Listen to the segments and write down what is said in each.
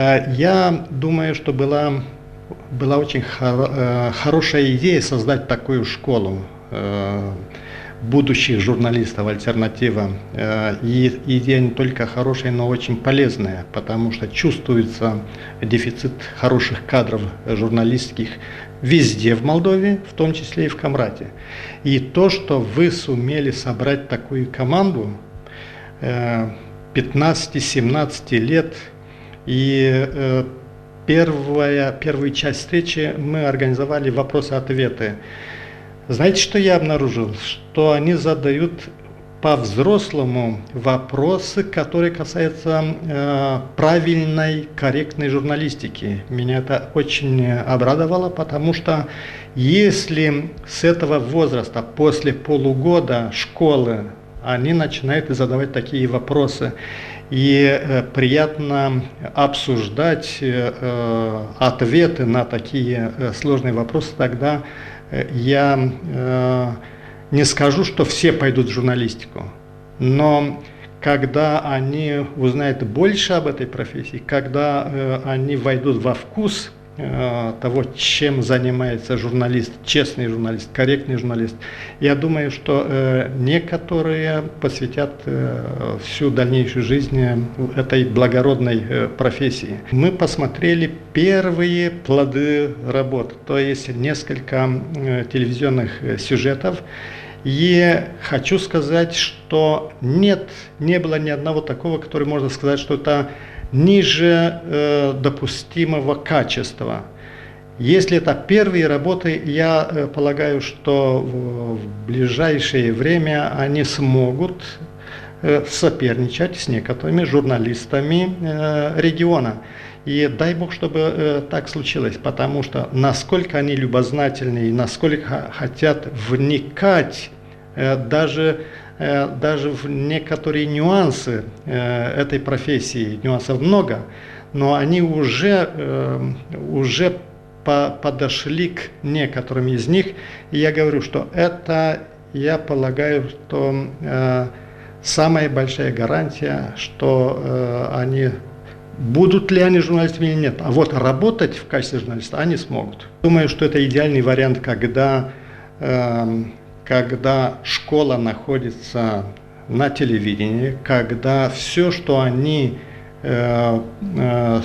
Я думаю, что была очень хорошая идея создать такую школу будущих журналистов «Альтернатива». И идея не только хорошая, но очень полезная, потому что чувствуется дефицит хороших кадров журналистских везде в Молдове, в том числе и в Камрате. И то, что вы сумели собрать такую команду 15-17 лет, и первую часть встречи мы организовали вопросы-ответы. Знаете, что я обнаружил? Что они задают по-взрослому вопросы, которые касаются правильной, корректной журналистики. Меня это очень обрадовало, потому что если с этого возраста, после полугода школы, они начинают задавать такие вопросы, и приятно обсуждать ответы на такие сложные вопросы, тогда я не скажу, что все пойдут в журналистику, но когда они узнают больше об этой профессии, когда они войдут во вкус того, чем занимается журналист, честный журналист, корректный журналист, я думаю, что некоторые посвятят всю дальнейшую жизнь этой благородной профессии. Мы посмотрели первые плоды работы, то есть несколько телевизионных сюжетов. И хочу сказать, что не было ни одного такого, который можно сказать, что это ниже допустимого качества. Если это первые работы, я полагаю, что в ближайшее время они смогут соперничать с некоторыми журналистами региона. И дай Бог, чтобы так случилось, потому что насколько они любознательны и насколько хотят вникать даже в некоторые нюансы этой профессии, нюансов много, но они уже подошли к некоторым из них. И я говорю, что это, я полагаю, что самая большая гарантия, что они будут ли они журналистами или нет. А вот работать в качестве журналиста они смогут. Думаю, что это идеальный вариант, когда школа находится на телевидении, когда все, что они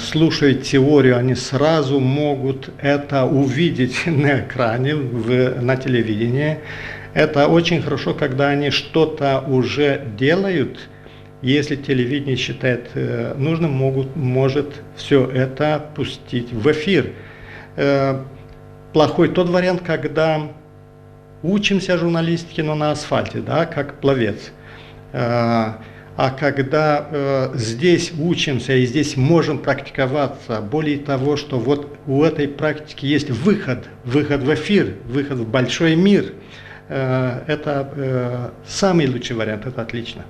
слушают теорию, они сразу могут это увидеть на экране, на телевидении. Это очень хорошо, когда они что-то уже делают. Если телевидение считает нужным, может все это пустить в эфир. Плохой тот вариант, когда учимся журналистике, но на асфальте, да, как пловец. А когда здесь учимся и здесь можем практиковаться, более того, что вот у этой практики есть выход в эфир, выход в большой мир, это самый лучший вариант, это отлично.